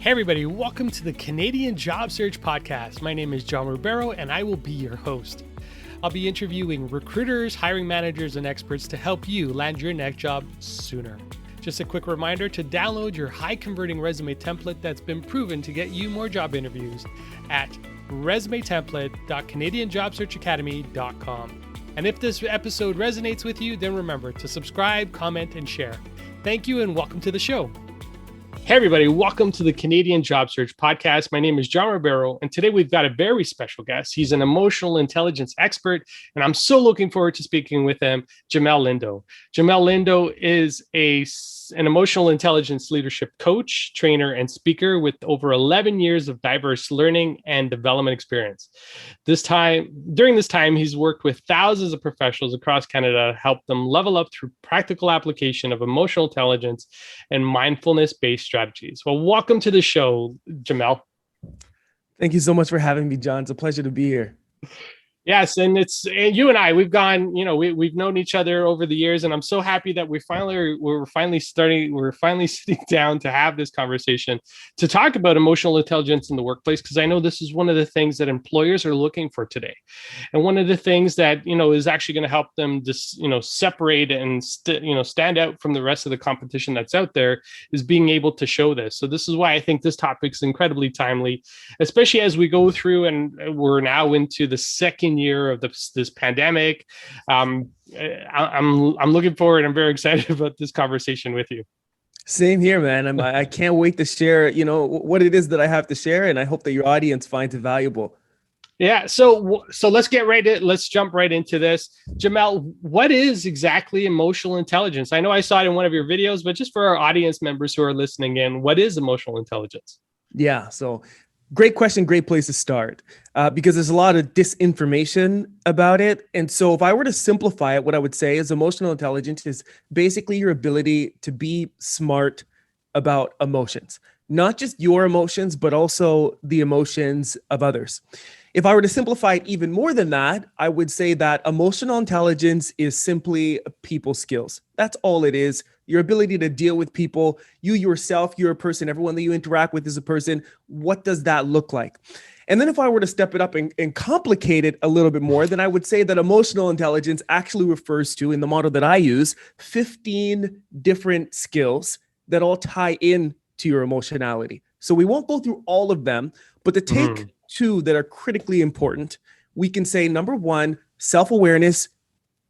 Hey everybody, welcome to the Canadian Job Search Podcast. My name is John Ribeiro and I will be your host. I'll be interviewing recruiters, hiring managers, and experts to help you land your next job sooner. Just a quick reminder to download your high-converting resume template that's been proven to get you more job interviews at resumetemplate.canadianjobsearchacademy.com. And if this episode resonates with you, then remember to subscribe, comment, and share. Thank you and welcome to the show. Hey everybody, welcome to the Canadian Job Search Podcast. My name is John Ribeiro, and today we've got a very special guest. He's an emotional intelligence expert, and I'm so looking forward to speaking with him, Jamelle Lindo. Jamelle Lindo is an emotional intelligence leadership coach, trainer, and speaker with over 11 years of diverse learning and development experience. During this time, he's worked with thousands of professionals across Canada to help them level up through practical application of emotional intelligence and mindfulness-based strategies. Well, welcome to the show, Jamelle. Thank you so much for having me, John. It's a pleasure to be here. Yes, and you and I, we've known each other over the years, and I'm so happy that we're finally sitting down to have this conversation to talk about emotional intelligence in the workplace, because I know this is one of the things that employers are looking for today, and one of the things that is actually going to help them just separate and stand out from the rest of the competition that's out there is being able to show this. So this is why I think this topic is incredibly timely, especially as we go through and we're now into the second year of this pandemic. I'm looking forward. I'm very excited about this conversation with you. Same here, man. I can't wait to share, what it is that I have to share, and I hope that your audience finds it valuable. Yeah. So let's jump right into this. Jamelle, what is exactly emotional intelligence? I know I saw it in one of your videos, but just for our audience members who are listening in, what is emotional intelligence? Yeah. So great question. Great place to start because there's a lot of disinformation about it. And so if I were to simplify it, what I would say is emotional intelligence is basically your ability to be smart about emotions, not just your emotions, but also the emotions of others. If I were to simplify it even more than that, I would say that emotional intelligence is simply people skills. That's all it is. Your ability to deal with people, you yourself, you're a person, everyone that you interact with is a person. What does that look like? And then if I were to step it up and complicate it a little bit more, then I would say that emotional intelligence actually refers to, in the model that I use, 15 different skills that all tie in to your emotionality. So we won't go through all of them, but to take two that are critically important, we can say, number one, self-awareness,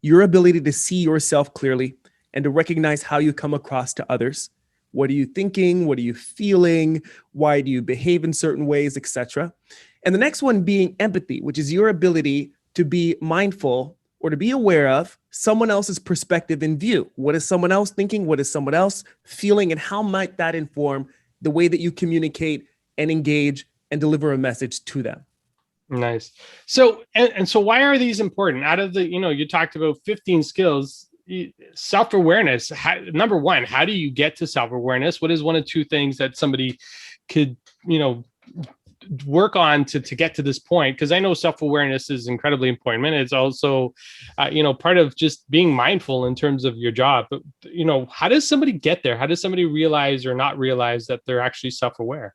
your ability to see yourself clearly and to recognize how you come across to others. What are you thinking? What are you feeling? Why do you behave in certain ways, etc.? And the next one being empathy, which is your ability to be mindful or to be aware of someone else's perspective and view. What is someone else thinking? What is someone else feeling? And how might that inform the way that you communicate and engage and deliver a message to them? Nice. So, and so why are these important? Out of the, you talked about 15 skills, self-awareness. Number one, how do you get to self-awareness? What is one or two things that somebody could, work on to get to this point? Because I know self-awareness is incredibly important. And it's also, part of just being mindful in terms of your job. But, how does somebody get there? How does somebody realize or not realize that they're actually self-aware?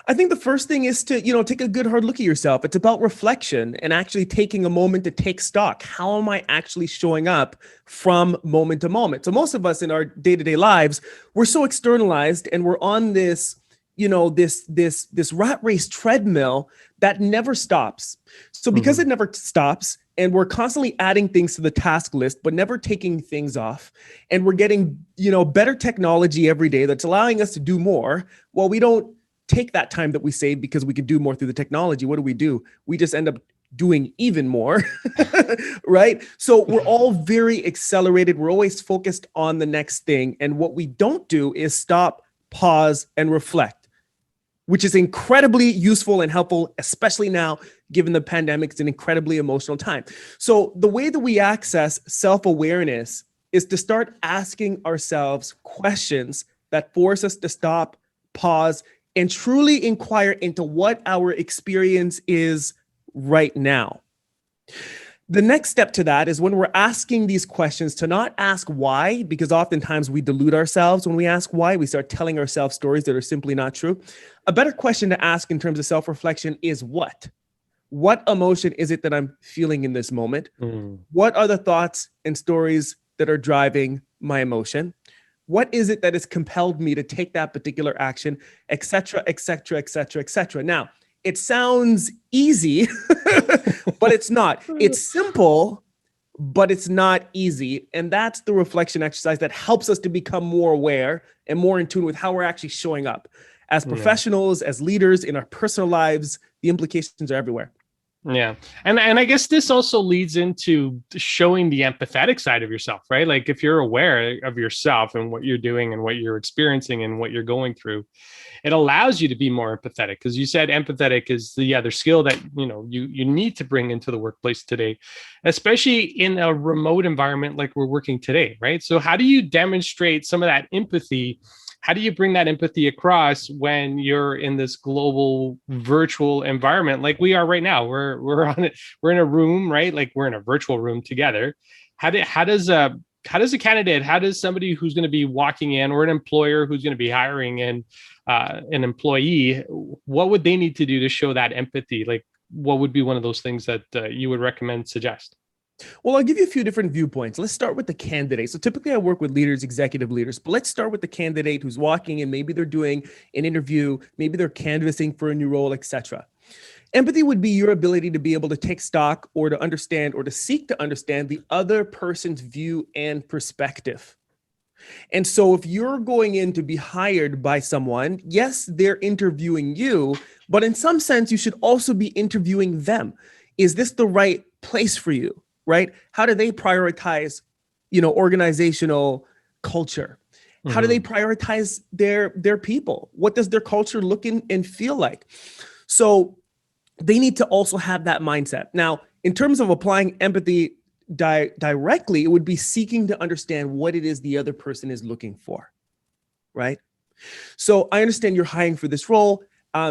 I think the first thing is to, take a good hard look at yourself. It's about reflection and actually taking a moment to take stock. How am I actually showing up from moment to moment? So most of us in our day-to-day lives, we're so externalized and we're on this, this rat race treadmill that never stops. So because it never stops and we're constantly adding things to the task list, but never taking things off, and we're getting, better technology every day that's allowing us to do more, well, we don't take that time that we save because we could do more through the technology. What do? We just end up doing even more, right? So we're all very accelerated. We're always focused on the next thing. And what we don't do is stop, pause, and reflect, which is incredibly useful and helpful, especially now, given the pandemic. It's an incredibly emotional time. So the way that we access self-awareness is to start asking ourselves questions that force us to stop, pause, and truly inquire into what our experience is right now. The next step to that is when we're asking these questions to not ask why, because oftentimes we delude ourselves when we ask why. We start telling ourselves stories that are simply not true. A better question to ask in terms of self-reflection is what? What emotion is it that I'm feeling in this moment? What are the thoughts and stories that are driving my emotion? What is it that has compelled me to take that particular action, et cetera, et cetera, et cetera, et cetera. Now, it sounds easy, but it's not. It's simple, but it's not easy. And that's the reflection exercise that helps us to become more aware and more in tune with how we're actually showing up as professionals, as leaders in our personal lives. The implications are everywhere. Yeah. And I guess this also leads into showing the empathetic side of yourself, right? Like if you're aware of yourself and what you're doing and what you're experiencing and what you're going through, it allows you to be more empathetic, because you said empathetic is the other skill that, you need to bring into the workplace today, especially in a remote environment like we're working today, right? So how do you demonstrate some of that empathy? How do you bring that empathy across when you're in this global virtual environment like we are right now? We're in a room, right? Like we're in a virtual room together. How does a candidate, how does somebody who's going to be walking in, or an employer who's going to be hiring in an employee, what would they need to do to show that empathy? Like, what would be one of those things that you would recommend, suggest? Well, I'll give you a few different viewpoints. Let's start with the candidate. So typically I work with leaders, executive leaders, but let's start with the candidate who's walking in. Maybe they're doing an interview, maybe they're canvassing for a new role, etc. Empathy would be your ability to be able to take stock or to understand or to seek to understand the other person's view and perspective. And so if you're going in to be hired by someone, yes, they're interviewing you, but in some sense, you should also be interviewing them. Is this the right place for you? Right? How do they prioritize, organizational culture? How do they prioritize their people? What does their culture look and feel like? So they need to also have that mindset. Now, in terms of applying empathy directly, it would be seeking to understand what it is the other person is looking for, right? So I understand you're hiring for this role.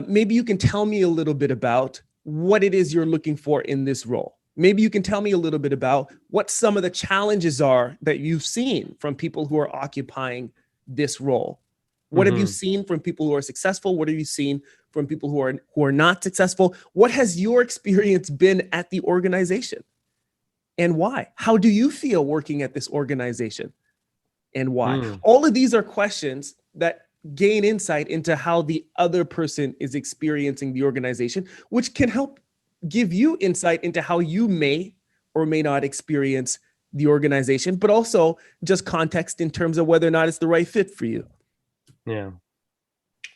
Maybe you can tell me a little bit about what it is you're looking for in this role. Maybe you can tell me a little bit about what some of the challenges are that you've seen from people who are occupying this role. What have you seen from people who are successful? What have you seen from people who are not successful? What has your experience been at the organization? And why? How do you feel working at this organization? And why? All of these are questions that gain insight into how the other person is experiencing the organization, which can help give you insight into how you may or may not experience the organization, but also just context in terms of whether or not it's the right fit for you. Yeah.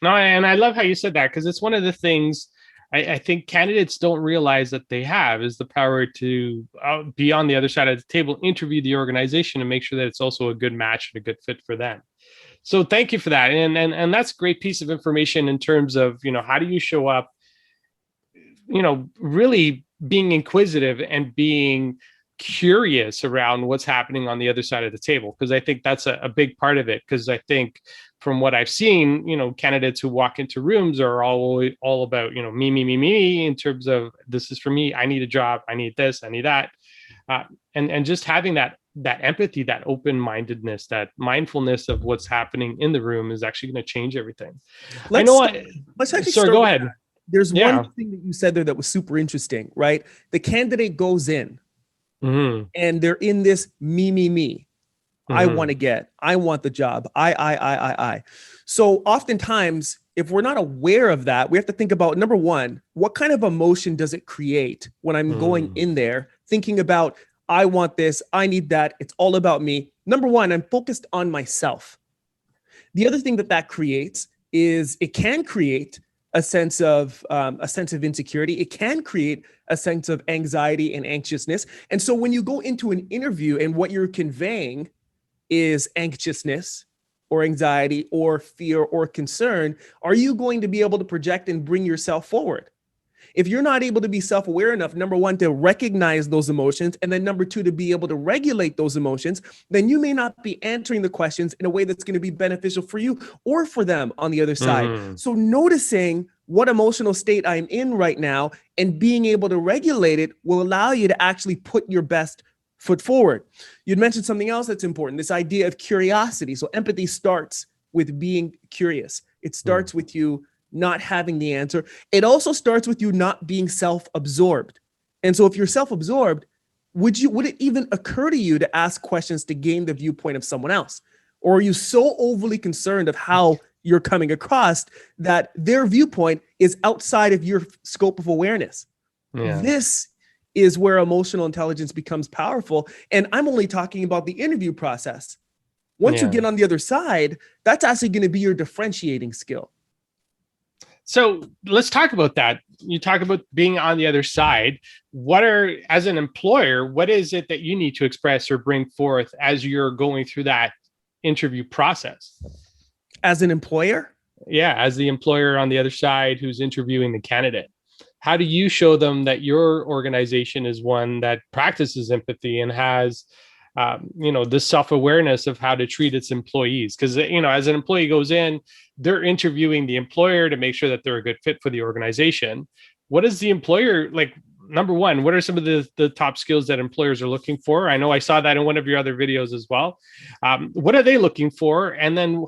No, and I love how you said that, because it's one of the things I think candidates don't realize that they have, is the power to be on the other side of the table, interview the organization, and make sure that it's also a good match and a good fit for them. So thank you for that. And that's a great piece of information in terms of, how do you show up, really being inquisitive and being curious around what's happening on the other side of the table. Because I think that's a big part of it. Because I think from what I've seen, candidates who walk into rooms are all about, me, in terms of, this is for me, I need a job, I need this, I need that. And just having that empathy, that open-mindedness, that mindfulness of what's happening in the room is actually going to change everything. Let's actually sorry, go ahead. That. There's one thing that you said there that was super interesting, right? The candidate goes in and they're in this me. I want the job. I. So oftentimes, if we're not aware of that, we have to think about, number one, what kind of emotion does it create when I'm going in there thinking about, I want this, I need that, it's all about me. Number one, I'm focused on myself. The other thing that creates is it can create a sense of insecurity. It can create a sense of anxiety and anxiousness. And so when you go into an interview and what you're conveying is anxiousness or anxiety or fear or concern, are you going to be able to project and bring yourself forward? If you're not able to be self-aware enough, number one, to recognize those emotions, and then number two, to be able to regulate those emotions, then you may not be answering the questions in a way that's going to be beneficial for you or for them on the other side. So noticing what emotional state I'm in right now, and being able to regulate it will allow you to actually put your best foot forward. You'd mentioned something else that's important, this idea of curiosity. So empathy starts with being curious. It starts with you not having the answer. It also starts with you not being self-absorbed. And so if you're self-absorbed, would it even occur to you to ask questions to gain the viewpoint of someone else? Or are you so overly concerned of how you're coming across that their viewpoint is outside of your scope of awareness? Yeah. This is where emotional intelligence becomes powerful. And I'm only talking about the interview process. Once you get on the other side, that's actually going to be your differentiating skill. So let's talk about that. You talk about being on the other side. As an employer, what is it that you need to express or bring forth as you're going through that interview process? As an employer? Yeah, as the employer on the other side who's interviewing the candidate. How do you show them that your organization is one that practices empathy and has this self-awareness of how to treat its employees? Because, as an employee goes in, they're interviewing the employer to make sure that they're a good fit for the organization. What is the employer like? Number one, what are some of the top skills that employers are looking for? I know I saw that in one of your other videos as well. What are they looking for? And then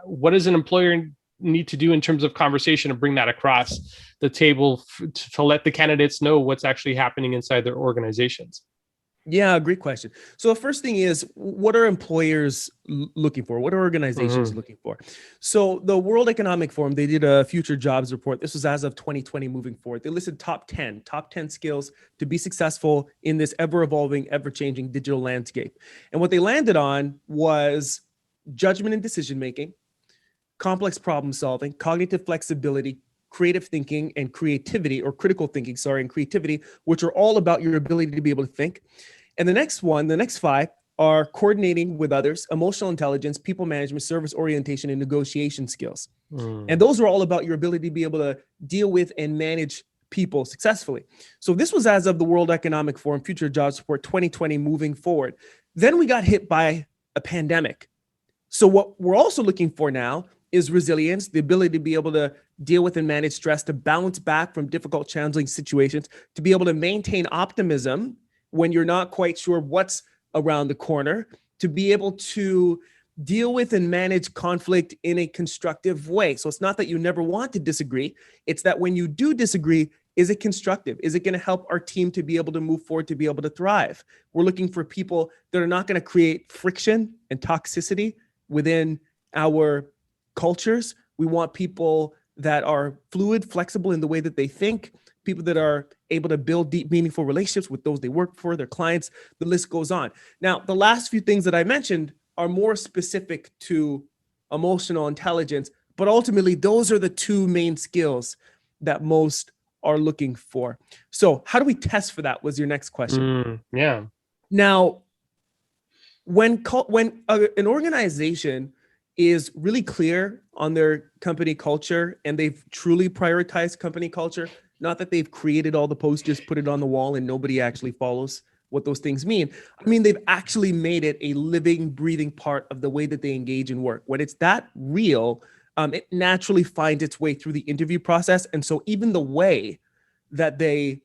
what does an employer need to do in terms of conversation and bring that across the table to let the candidates know what's actually happening inside their organizations? Yeah, great question. So the first thing is, what are employers looking for? What are organizations looking for? So the World Economic Forum, they did a future jobs report. This was as of 2020 moving forward. They listed top 10 skills to be successful in this ever-evolving, ever-changing digital landscape. And what they landed on was judgment and decision-making, complex problem solving, cognitive flexibility, creative thinking, and creativity, or critical thinking, and creativity, which are all about your ability to be able to think. And the next 5 are coordinating with others, emotional intelligence, people management, service orientation, and negotiation skills. And those are all about your ability to be able to deal with and manage people successfully. So this was as of the World Economic Forum Future Jobs Report 2020 moving forward. Then we got hit by a pandemic. So what we're also looking for now is resilience, the ability to be able to deal with and manage stress, to bounce back from difficult, challenging situations, to be able to maintain optimism when you're not quite sure what's around the corner, to be able to deal with and manage conflict in a constructive way. So it's not that you never want to disagree. It's that when you do disagree, is it constructive? Is it going to help our team to be able to move forward, to be able to thrive? We're looking for people that are not going to create friction and toxicity within our cultures. We want people that are fluid, flexible in the way that they think, people that are able to build deep, meaningful relationships with those they work for, their clients. The list goes on. Now, the last few things that I mentioned are more specific to emotional intelligence, but ultimately those are the 2 main skills that most are looking for. So how do we test for that was your next question. Yeah. Now, when an organization is really clear on their company culture and they've truly prioritized company culture, not that they've created all the posters, put it on the wall, and nobody actually follows what those things mean. I mean, they've actually made it a living, breathing part of the way that they engage in work. When it's that real, it naturally finds its way through the interview process. And so even the way that they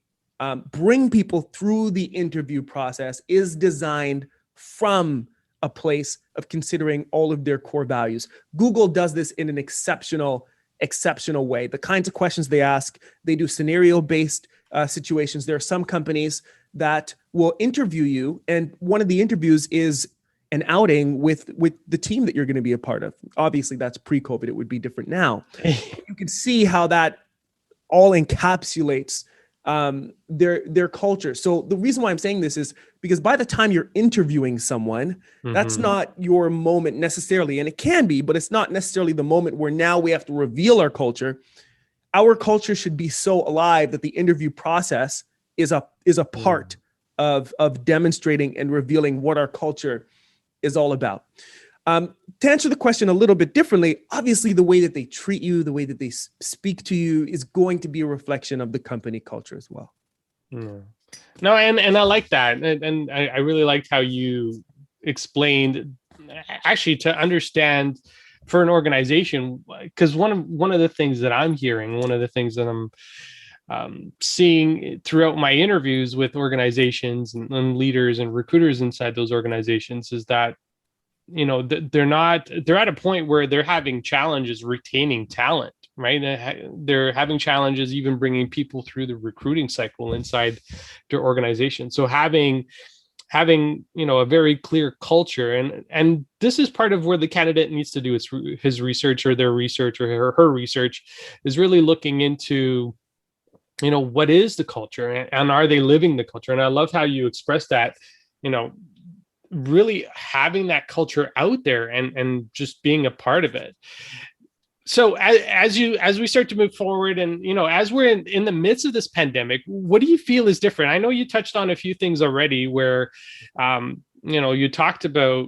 bring people through the interview process is designed from a place of considering all of their core values. Google does this in an exceptional way. The kinds of questions they ask, they do scenario-based situations. There are some companies that will interview you, and one of the interviews is an outing with the team that you're going to be a part of. Obviously, that's pre-COVID. It would be different now. You can see how that all encapsulates their culture. So the reason why I'm saying this is because by the time you're interviewing someone, that's not your moment necessarily. And it can be, but it's not necessarily the moment where now we have to reveal our culture. Our culture should be so alive that the interview process is a part of demonstrating and revealing what our culture is all about. To answer the question a little bit differently, obviously the way that they treat you, the way that they speak to you is going to be a reflection of the company culture as well. No, and I like that. And I really liked how you explained, actually, to understand for an organization, because one of the things that I'm hearing, one of the things that I'm seeing throughout my interviews with organizations and leaders and recruiters inside those organizations is that, you know, they're at a point where they're having challenges retaining talent, right? They're having challenges even bringing people through the recruiting cycle inside their organization. So having, you know, a very clear culture, and this is part of where the candidate needs to do his research, or their research, or her research, is really looking into, you know, what is the culture, and are they living the culture? And I love how you express that, you know, really having that culture out there and just being a part of it. So as we start to move forward, and, you know, as we're in the midst of this pandemic, what do you feel is different? I know you touched on a few things already where, you know, you talked about,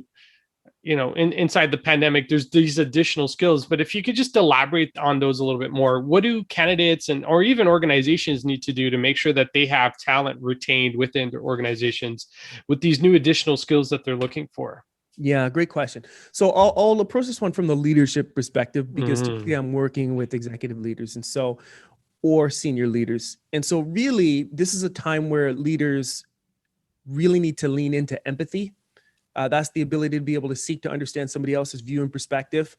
you know, inside the pandemic, there's these additional skills, but if you could just elaborate on those a little bit more, what do candidates or even organizations need to do to make sure that they have talent retained within their organizations with these new additional skills that they're looking for? Yeah, great question. So I'll approach this one from the leadership perspective, because typically I'm working with executive leaders or senior leaders. And so really, this is a time where leaders really need to lean into empathy. That's the ability to be able to seek to understand somebody else's view and perspective.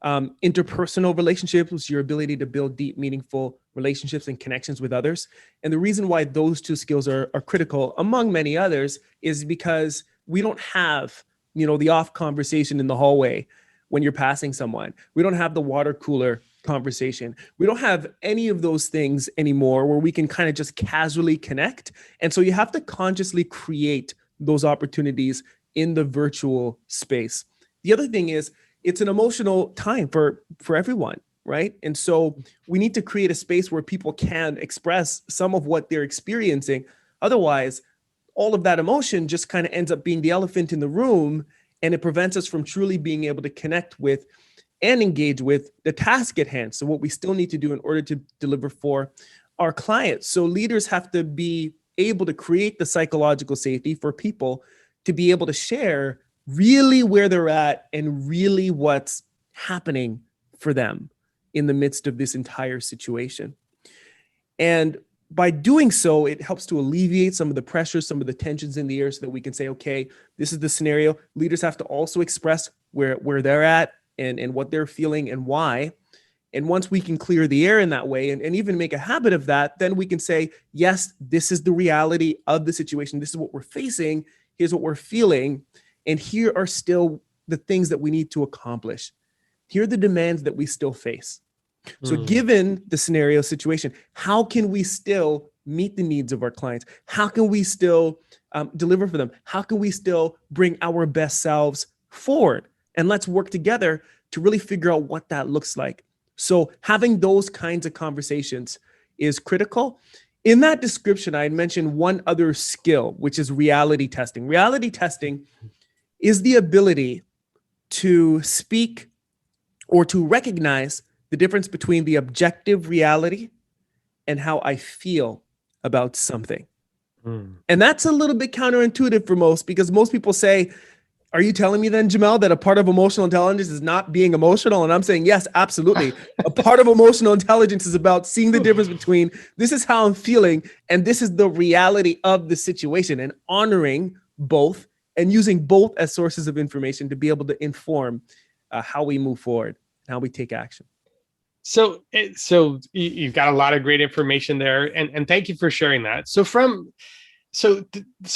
Interpersonal relationships is your ability to build deep, meaningful relationships and connections with others. And the reason why those two skills are critical, among many others, is because we don't have, you know, the off conversation in the hallway when you're passing someone. We don't have the water cooler conversation. We don't have any of those things anymore where we can kind of just casually connect. And so you have to consciously create those opportunities in the virtual space. The other thing is, it's an emotional time for everyone, right? And so we need to create a space where people can express some of what they're experiencing. Otherwise, all of that emotion just kind of ends up being the elephant in the room, and it prevents us from truly being able to connect with and engage with the task at hand. So what we still need to do in order to deliver for our clients. So leaders have to be able to create the psychological safety for people to be able to share really where they're at and really what's happening for them in the midst of this entire situation. And by doing so, it helps to alleviate some of the pressures, some of the tensions in the air, so that we can say, okay, this is the scenario. Leaders have to also express where they're at and what they're feeling and why. And once we can clear the air in that way and even make a habit of that, then we can say, yes, this is the reality of the situation. This is what we're facing. Here's what we're feeling. And here are still the things that we need to accomplish. Here are the demands that we still face. So given the scenario situation, how can we still meet the needs of our clients? How can we still deliver for them? How can we still bring our best selves forward? And let's work together to really figure out what that looks like. So having those kinds of conversations is critical. In that description, I had mentioned one other skill, which is reality testing. Reality testing is the ability to speak or to recognize the difference between the objective reality and how I feel about something. And that's a little bit counterintuitive for most, because most people say, are you telling me then, Jamelle, that a part of emotional intelligence is not being emotional? And I'm saying, yes, absolutely. A part of emotional intelligence is about seeing the difference between this is how I'm feeling and this is the reality of the situation, and honoring both and using both as sources of information to be able to inform how we move forward, how we take action. So you've got a lot of great information there, and thank you for sharing that. So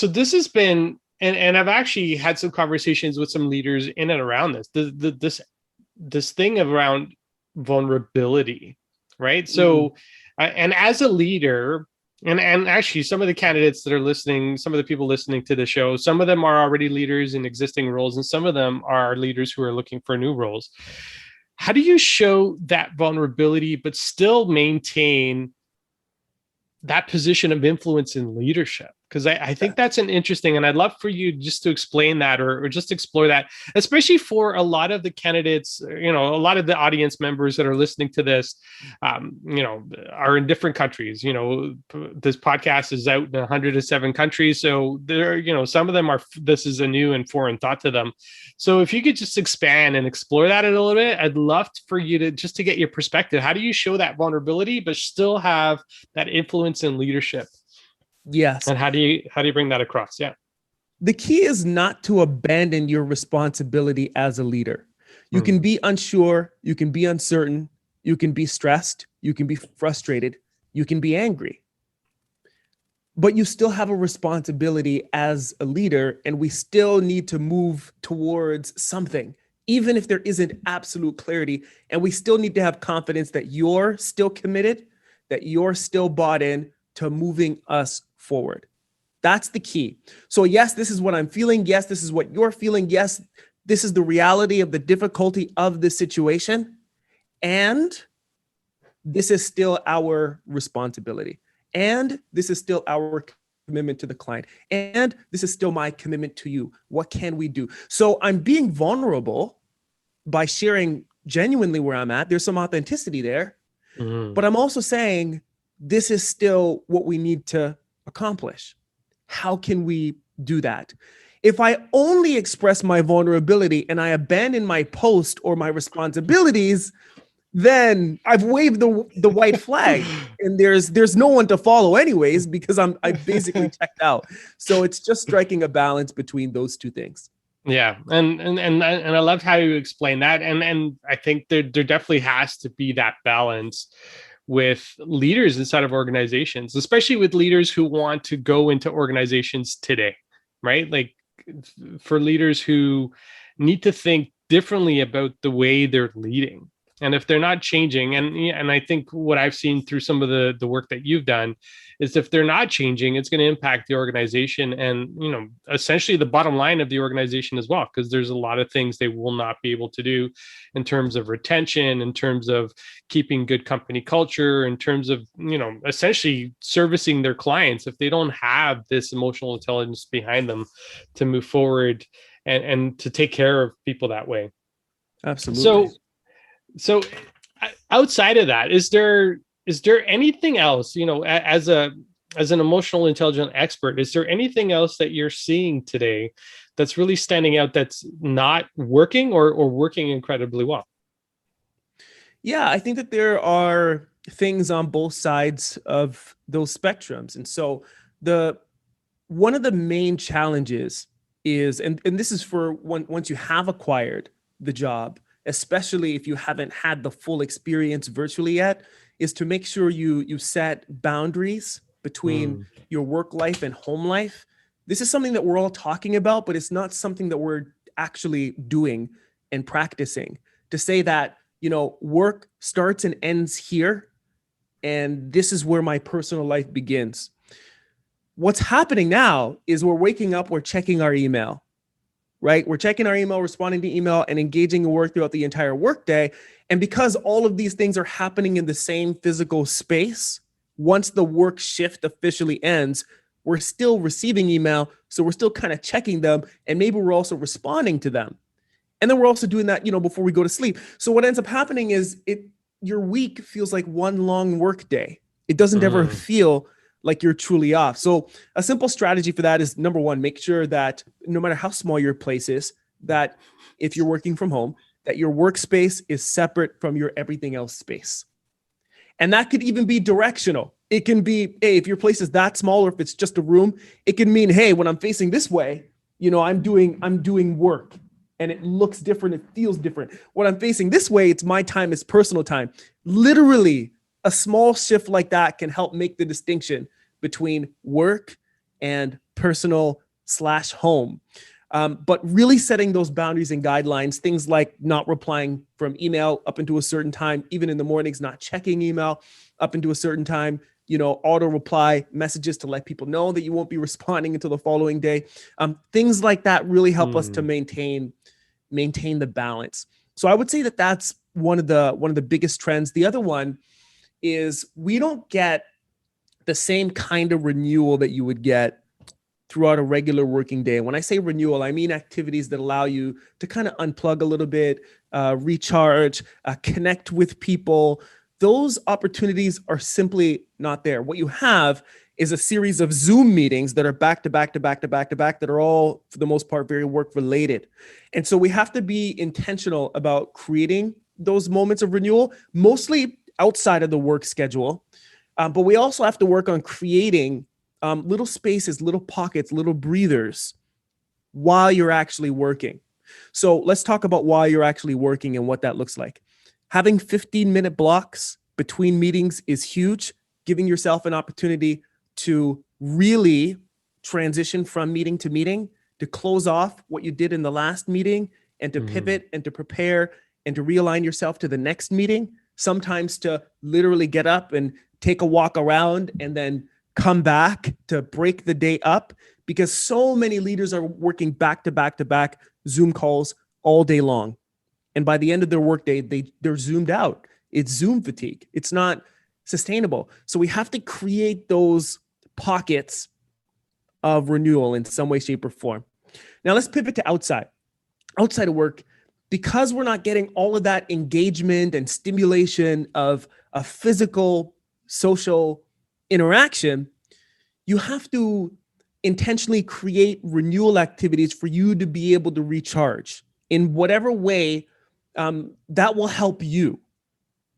this has been, and I've actually had some conversations with some leaders in and around this thing around vulnerability, right? So, and as a leader, and actually some of the candidates that are listening, some of the people listening to the show, some of them are already leaders in existing roles, and some of them are leaders who are looking for new roles. How do you show that vulnerability, but still maintain that position of influence in leadership? Because I think that's an interesting, and I'd love for you just to explain that or just explore that, especially for a lot of the candidates, a lot of the audience members that are listening to this, are in different countries. This podcast is out in 107 countries. So some of them this is a new and foreign thought to them. So if you could just expand and explore that a little bit, I'd love for you to just to get your perspective. How do you show that vulnerability, but still have that influence and leadership? Yes. And how do you bring that across? Yeah. The key is not to abandon your responsibility as a leader. You can be unsure, you can be uncertain, you can be stressed, you can be frustrated, you can be angry. But you still have a responsibility as a leader, and we still need to move towards something, even if there isn't absolute clarity. And we still need to have confidence that you're still committed, that you're still bought in to moving us forward. That's the key. So yes, this is what I'm feeling. Yes, this is what you're feeling. Yes, this is the reality of the difficulty of the situation. And this is still our responsibility. And this is still our commitment to the client. And this is still my commitment to you. What can we do? So I'm being vulnerable by sharing genuinely where I'm at. There's some authenticity there. But I'm also saying this is still what we need to accomplish. How can we do that? If I only express my vulnerability and I abandon my post or my responsibilities, then I've waved the white flag, and there's no one to follow anyways, because I basically checked out. So it's just striking a balance between those two things. Yeah, and I loved how you explained that, and I think there definitely has to be that balance with leaders inside of organizations, especially with leaders who want to go into organizations today, right? Like for leaders who need to think differently about the way they're leading. And if they're not changing, and I think what I've seen through some of the work that you've done is if they're not changing, it's going to impact the organization and, essentially the bottom line of the organization as well, because there's a lot of things they will not be able to do in terms of retention, in terms of keeping good company culture, in terms of, essentially servicing their clients if they don't have this emotional intelligence behind them to move forward and to take care of people that way. Absolutely. So outside of that, is there anything else, as an emotional intelligence expert, is there anything else that you're seeing today that's really standing out that's not working or working incredibly well? Yeah, I think that there are things on both sides of those spectrums. And so one of the main challenges is, and this is for once you have acquired the job, especially if you haven't had the full experience virtually yet, is to make sure you set boundaries between your work life and home life. This is something that we're all talking about, but it's not something that we're actually doing and practicing. To say that, work starts and ends here, and this is where my personal life begins. What's happening now is we're waking up, we're checking our email. Right? We're checking our email, responding to email, and engaging in work throughout the entire workday. And because all of these things are happening in the same physical space, once the work shift officially ends, we're still receiving email. So we're still kind of checking them, and maybe we're also responding to them. And then we're also doing that, before we go to sleep. So what ends up happening is your week feels like one long work day. It doesn't ever feel like you're truly off. So a simple strategy for that is, number one, make sure that no matter how small your place is, that if you're working from home, that your workspace is separate from your everything else space. And that could even be directional. It can be, hey, if your place is that small, or if it's just a room, it can mean, hey, when I'm facing this way, I'm doing work, and it looks different. It feels different. When I'm facing this way, it's my time, it's personal time. Literally, a small shift like that can help make the distinction between work and personal/home. But really setting those boundaries and guidelines, things like not replying from email up into a certain time, even in the mornings, not checking email up into a certain time, auto reply messages to let people know that you won't be responding until the following day. Things like that really help us to maintain the balance. So I would say that that's one of the biggest trends. The other one is we don't get the same kind of renewal that you would get throughout a regular working day. When I say renewal, I mean activities that allow you to kind of unplug a little bit, recharge, connect with people. Those opportunities are simply not there. What you have is a series of Zoom meetings that are back to back to back to back to back that are all, for the most part, very work related. And so we have to be intentional about creating those moments of renewal, mostly outside of the work schedule. But we also have to work on creating little spaces, little pockets, little breathers while you're actually working. So let's talk about while you're actually working and what that looks like. Having 15-minute blocks between meetings is huge. Giving yourself an opportunity to really transition from meeting to meeting, to close off what you did in the last meeting, and to pivot and to prepare and to realign yourself to the next meeting. Sometimes to literally get up and take a walk around and then come back to break the day up, because so many leaders are working back to back to back Zoom calls all day long. And by the end of their workday, they're zoomed out. It's Zoom fatigue. It's not sustainable. So we have to create those pockets of renewal in some way, shape, or form. Now let's pivot to outside of work. Because we're not getting all of that engagement and stimulation of a physical, social interaction, you have to intentionally create renewal activities for you to be able to recharge in whatever way that will help you.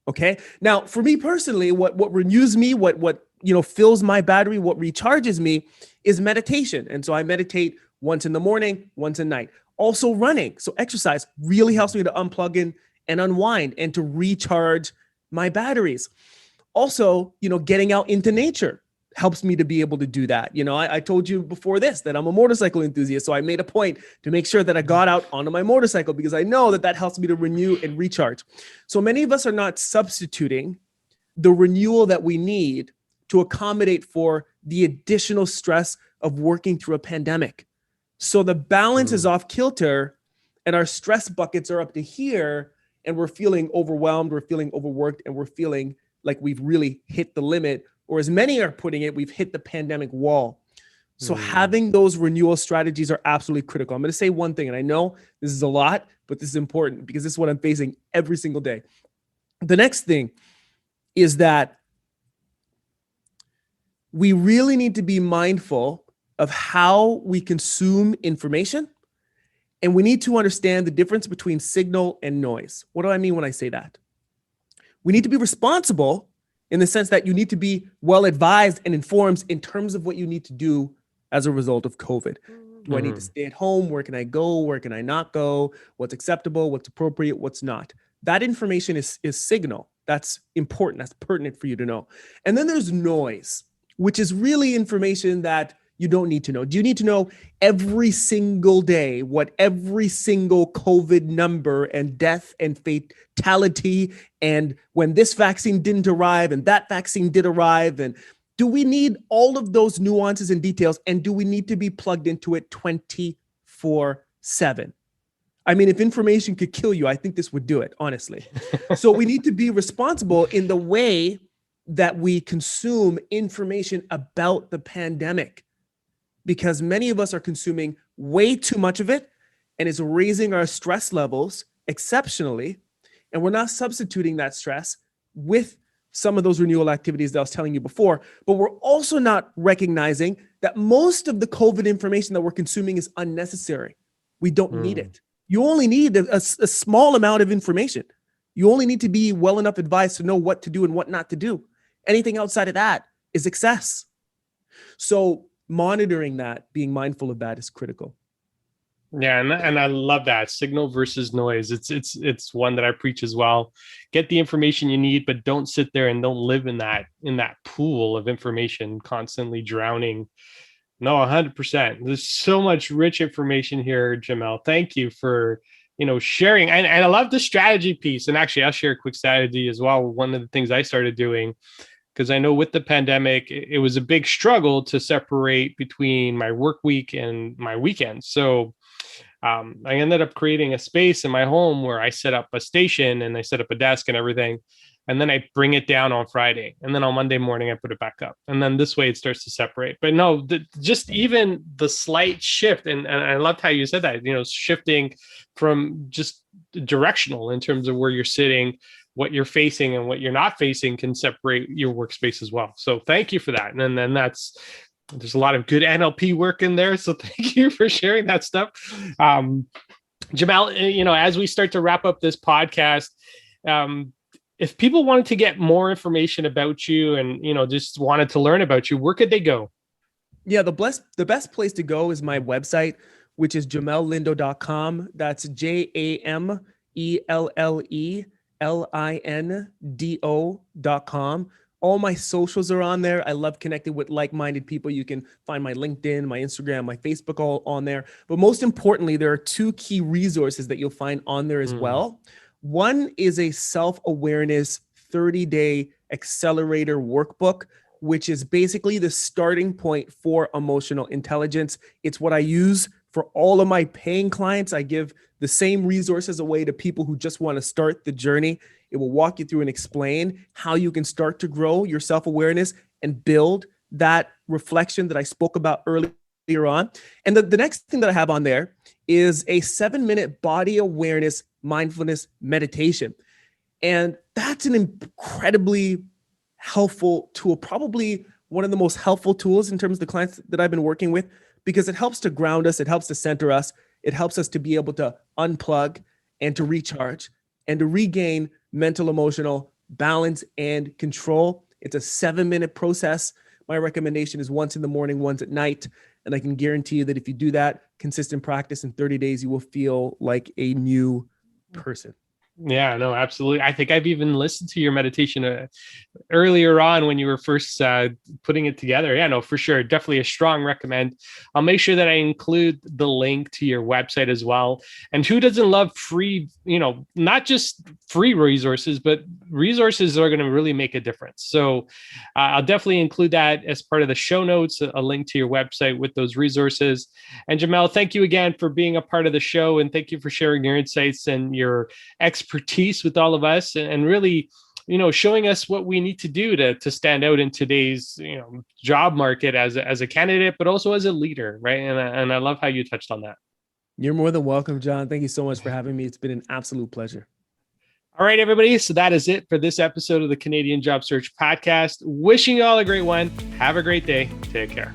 Okay. Now, for me personally, what renews me, what fills my battery, what recharges me is meditation. And so I meditate once in the morning, once at night. Also running. So exercise really helps me to unplug in and unwind and to recharge my batteries. Also, getting out into nature helps me to be able to do that. I told you before this that I'm a motorcycle enthusiast. So I made a point to make sure that I got out onto my motorcycle because I know that helps me to renew and recharge. So many of us are not substituting the renewal that we need to accommodate for the additional stress of working through a pandemic. So the balance is off kilter and our stress buckets are up to here and we're feeling overwhelmed, we're feeling overworked, and we're feeling like we've really hit the limit, or as many are putting it, we've hit the pandemic wall. So having those renewal strategies are absolutely critical. I'm going to say one thing, and I know this is a lot, but this is important because this is what I'm facing every single day. The next thing is that we really need to be mindful of how we consume information. And we need to understand the difference between signal and noise. What do I mean when I say that? We need to be responsible in the sense that you need to be well advised and informed in terms of what you need to do as a result of COVID. Do I need to stay at home? Where can I go? Where can I not go? What's acceptable? What's appropriate? What's not? That information is signal. That's important. That's pertinent for you to know. And then there's noise, which is really information that you don't need to know. Do you need to know every single day what every single COVID number and death and fatality and when this vaccine didn't arrive and that vaccine did arrive? And do we need all of those nuances and details? And do we need to be plugged into it 24/7? I mean, if information could kill you, I think this would do it, honestly. So we need to be responsible in the way that we consume information about the pandemic, because many of us are consuming way too much of it and it's raising our stress levels exceptionally. And we're not substituting that stress with some of those renewal activities that I was telling you before, but we're also not recognizing that most of the COVID information that we're consuming is unnecessary. We don't need it. You only need a small amount of information. You only need to be well enough advised to know what to do and what not to do. Anything outside of that is excess. So monitoring that, being mindful of that is critical. Yeah, and I love that signal versus noise. It's one that I preach as well. Get the information you need, but don't sit there and don't live in that pool of information, constantly drowning. No, 100%. There's so much rich information here, Jamelle. Thank you for sharing. And I love the strategy piece. And actually, I'll share a quick strategy as well. One of the things I started doing, because I know with the pandemic, it was a big struggle to separate between my work week and my weekends. So I ended up creating a space in my home where I set up a station and I set up a desk and everything. and then I bring it down on Friday, and then on Monday morning I put it back up, and then this way it starts to separate. But no, just even the slight shift, and I loved how you said that, shifting from just directional in terms of where you're sitting, what you're facing and what you're not facing can separate your workspace as well. So thank you for that. And then there's a lot of good NLP work in there. So thank you for sharing that stuff. Jamelle, as we start to wrap up this podcast, if people wanted to get more information about you and, just wanted to learn about you, where could they go? Yeah, the best place to go is my website, which is jamellelindo.com. That's JamelleliNdo.com. All my socials are on there. I love connecting with like-minded people. You can find my LinkedIn, my Instagram, my Facebook all on there. But most importantly, there are two key resources that you'll find on there as well. One is a self-awareness 30-day accelerator workbook, which is basically the starting point for emotional intelligence. It's what I use for all of my paying clients. I give the same resources away to people who just want to start the journey. It will walk you through and explain how you can start to grow your self-awareness and build that reflection that I spoke about earlier on. And the next thing that I have on there is a 7-minute body awareness mindfulness meditation. And that's an incredibly helpful tool, probably one of the most helpful tools in terms of the clients that I've been working with, because it helps to ground us. It helps to center us. It helps us to be able to unplug and to recharge and to regain mental, emotional balance and control. It's a 7-minute process. My recommendation is once in the morning, once at night. And I can guarantee you that if you do that consistent practice in 30 days, you will feel like a new person. Yeah, no, absolutely. I think I've even listened to your meditation earlier on when you were first putting it together. Yeah, no, for sure. Definitely a strong recommend. I'll make sure that I include the link to your website as well. And who doesn't love free, not just free resources, but resources that are going to really make a difference. So I'll definitely include that as part of the show notes, a link to your website with those resources. And Jamelle, thank you again for being a part of the show. And thank you for sharing your insights and your expertise with all of us, and really, showing us what we need to do to stand out in today's, job market as a candidate, but also as a leader, right? And I love how you touched on that. You're more than welcome, John. Thank you so much for having me. It's been an absolute pleasure. All right, everybody. So that is it for this episode of the Canadian Job Search Podcast. Wishing you all a great one. Have a great day. Take care.